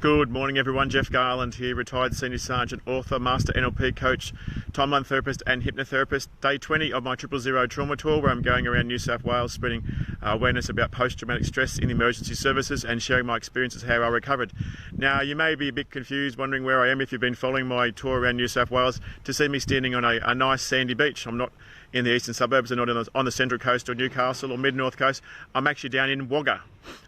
Good morning, everyone. Jeff Garland here, retired senior sergeant, author, master NLP coach, timeline therapist, and hypnotherapist. Day 20 of my 000 trauma tour, where I'm going around New South Wales spreading awareness about post-traumatic stress in emergency services and sharing my experiences how I recovered. Now, you may be a bit confused, wondering where I am if you've been following my tour around New South Wales, to see me standing on a nice sandy beach. I'm not in the eastern suburbs, and not on the central coast or Newcastle or mid-north coast. I'm actually down in Wagga,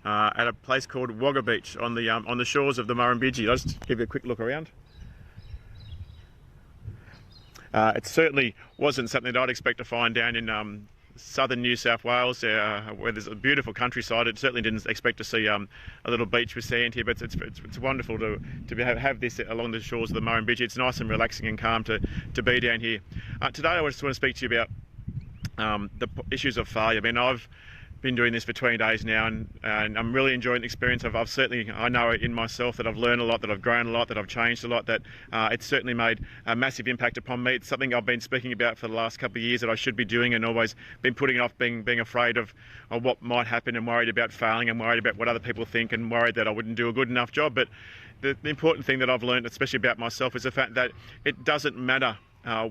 at a place called Wagga Beach on the shores of the Murrumbidgee. I'll just give you a quick look around. It certainly wasn't something that I'd expect to find down in southern New South Wales, where there's a beautiful countryside. It certainly didn't expect to see a little beach with sand here, but it's wonderful to have this along the shores of the Murrumbidgee. It's nice and relaxing and calm to be down here. Today I just want to speak to you about the issues of failure. I mean, I've been doing this for 20 days now, and I'm really enjoying the experience. I know in myself that I've learned a lot, that I've grown a lot, that I've changed a lot, that it's certainly made a massive impact upon me. It's something I've been speaking about for the last couple of years that I should be doing, and always been putting it off, being afraid of what might happen, and worried about failing, and worried about what other people think, and worried that I wouldn't do a good enough job. But the important thing that I've learned, especially about myself, is the fact that it doesn't matter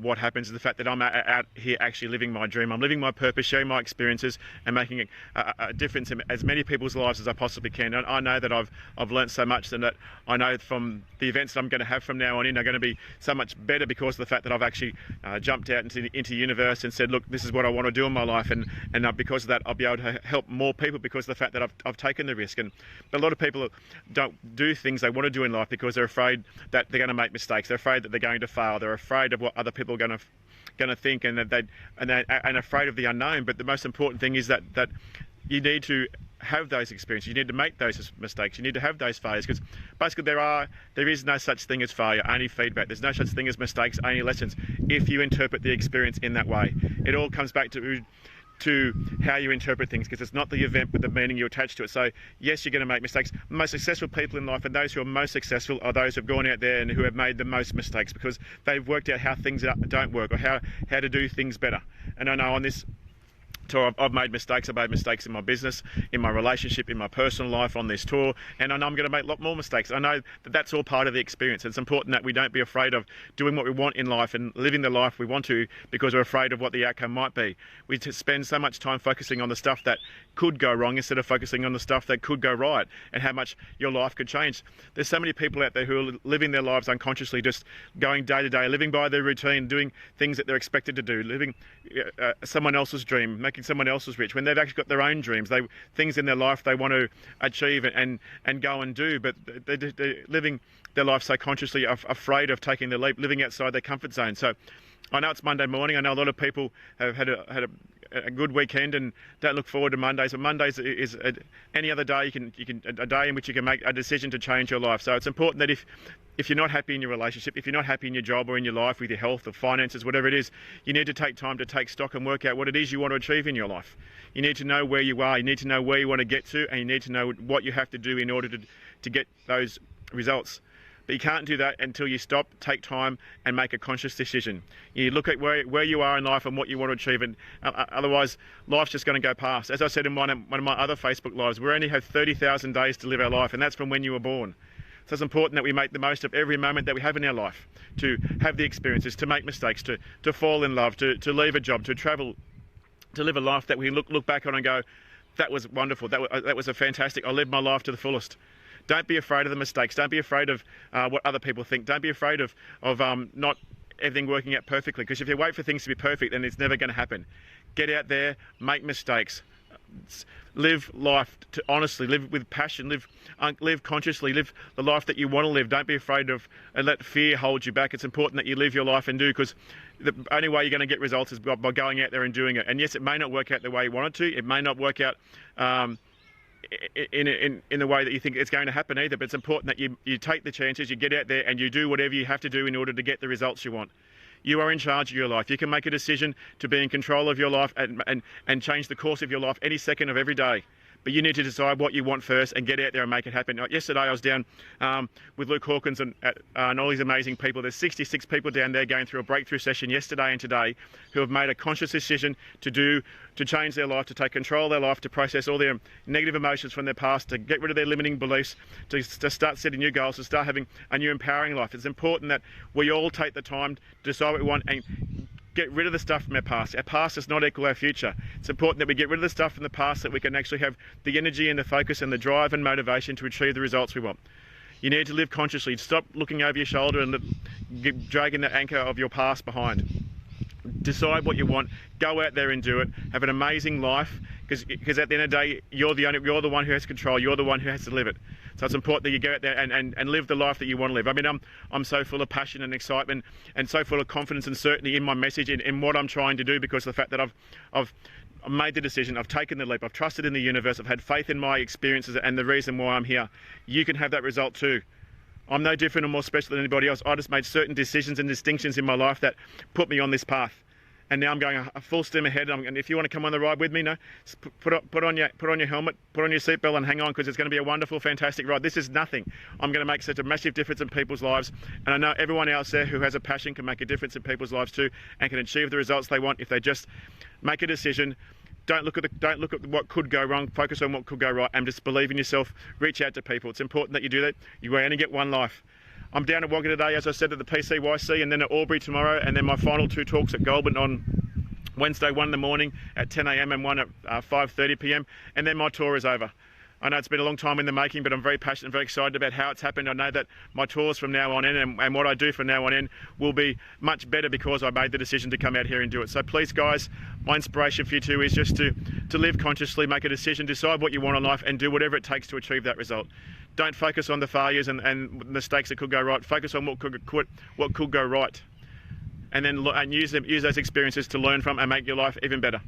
what happens, is the fact that I'm out here actually living my dream. I'm living my purpose, sharing my experiences, and making a difference in as many people's lives as I possibly can. And I know that I've learnt so much, and that I know from the events that I'm going to have from now on in are going to be so much better because of the fact that I've actually jumped out into the universe and said, look, this is what I want to do in my life, and because of that I'll be able to help more people because of the fact that I've taken the risk. And a lot of people don't do things they want to do in life because they're afraid that they're going to make mistakes. They're afraid that they're going to fail. They're afraid of what other people are going to think, and afraid of the unknown. But the most important thing is that you need to have those experiences. You need to make those mistakes. You need to have those failures, because basically there is no such thing as failure, only feedback. There's no such thing as mistakes, only lessons, if you interpret the experience in that way. It all comes back to how you interpret things, because it's not the event but the meaning you attach to it. So yes, you're going to make mistakes. The most successful people in life, and those who are most successful, are those who have gone out there and who have made the most mistakes, because they've worked out how things don't work, or how to do things better. And I know on this tour I've made mistakes. I've made mistakes in my business, in my relationship, in my personal life on this tour, and I know I'm going to make a lot more mistakes. I know that that's all part of the experience. It's important that we don't be afraid of doing what we want in life and living the life we want to, because we're afraid of what the outcome might be. We spend so much time focusing on the stuff that could go wrong instead of focusing on the stuff that could go right, and how much your life could change. There's so many people out there who are living their lives unconsciously, just going day to day, living by their routine, doing things that they're expected to do, living someone else's dream, making someone else's rich, when they've actually got their own dreams, things in their life they want to achieve and go and do, but they're living their life so consciously, afraid of taking the leap, living outside their comfort zone. So I know it's Monday morning. I know a lot of people have had a good weekend and don't look forward to Mondays. But Mondays is any other day a day in which you can make a decision to change your life. So it's important that if you're not happy in your relationship, if you're not happy in your job or in your life, with your health or finances, whatever it is, you need to take time to take stock and work out what it is you want to achieve in your life. You need to know where you are. You need to know where you want to get to, and you need to know what you have to do in order to get those results. But you can't do that until you stop, take time, and make a conscious decision. You look at where you are in life and what you want to achieve, and otherwise life's just going to go past. As I said in one of my other Facebook lives, we only have 30,000 days to live our life, and that's from when you were born. So it's important that we make the most of every moment that we have in our life, to have the experiences, to make mistakes, to fall in love, to leave a job, to travel, to live a life that we look back on and go, that was wonderful, that was a fantastic, I lived my life to the fullest. Don't be afraid of the mistakes. Don't be afraid of what other people think. Don't be afraid of not everything working out perfectly, because if you wait for things to be perfect, then it's never going to happen. Get out there, make mistakes, live life honestly, live with passion, live consciously, live the life that you want to live. Don't be afraid of and let fear hold you back. It's important that you live your life and do, because the only way you're going to get results is by going out there and doing it. And yes, it may not work out the way you want it to. It may not work out in the way that you think it's going to happen either, but it's important that you take the chances, you get out there and you do whatever you have to do in order to get the results you want. You are in charge of your life. You can make a decision to be in control of your life and change the course of your life any second of every day. but you need to decide what you want first and get out there and make it happen. Yesterday I was down with Luke Hawkins and all these amazing people. There's 66 people down there going through a breakthrough session yesterday and today who have made a conscious decision to change their life, to take control of their life, to process all their negative emotions from their past, to get rid of their limiting beliefs, to start setting new goals, to start having a new empowering life. It's important that we all take the time to decide what we want and get rid of the stuff from our past. Our past does not equal our future. It's important that we get rid of the stuff from the past so that we can actually have the energy and the focus and the drive and motivation to achieve the results we want. You need to live consciously. Stop looking over your shoulder and dragging the anchor of your past behind. Decide what you want, go out there and do it, have an amazing life, because at the end of the day, you're the one who has control, you're the one who has to live it. So it's important that you go out there and live the life that you want to live. I mean, I'm so full of passion and excitement and so full of confidence and certainty in my message, in what I'm trying to do, because of the fact that I've made the decision, I've taken the leap, I've trusted in the universe, I've had faith in my experiences and the reason why I'm here. You can have that result too. I'm no different or more special than anybody else. I just made certain decisions and distinctions in my life that put me on this path. And now I'm going a full steam ahead. And if you want to come on the ride with me, put on your helmet, put on your seatbelt and hang on, because it's going to be a wonderful, fantastic ride. This is nothing. I'm going to make such a massive difference in people's lives. And I know everyone else there who has a passion can make a difference in people's lives too, and can achieve the results they want if they just make a decision. Don't look at what could go wrong. Focus on what could go right, and just believe in yourself. Reach out to people. It's important that you do that. You only get one life. I'm down at Wagga today, as I said, at the PCYC, and then at Albury tomorrow, and then my final 2 talks at Goulburn on Wednesday, one in the morning at 10 a.m. and one at 5:30 p.m. and then my tour is over. I know it's been a long time in the making, but I'm very passionate and very excited about how it's happened. I know that my tours from now on in and what I do from now on in will be much better because I made the decision to come out here and do it. So please, guys, my inspiration for you too is just to live consciously, make a decision, decide what you want in life, and do whatever it takes to achieve that result. Don't focus on the failures and mistakes that could go right. Focus on what could go right, and then use those experiences to learn from and make your life even better.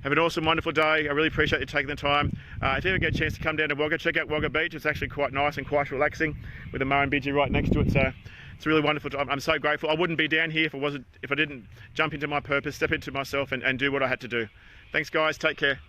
Have an awesome, wonderful day. I really appreciate you taking the time. If you ever get a chance to come down to Wagga, check out Wagga Beach. It's actually quite nice and quite relaxing with the Murrumbidgee right next to it. So it's really wonderful. I'm so grateful. I wouldn't be down here if I didn't jump into my purpose, step into myself and do what I had to do. Thanks, guys. Take care.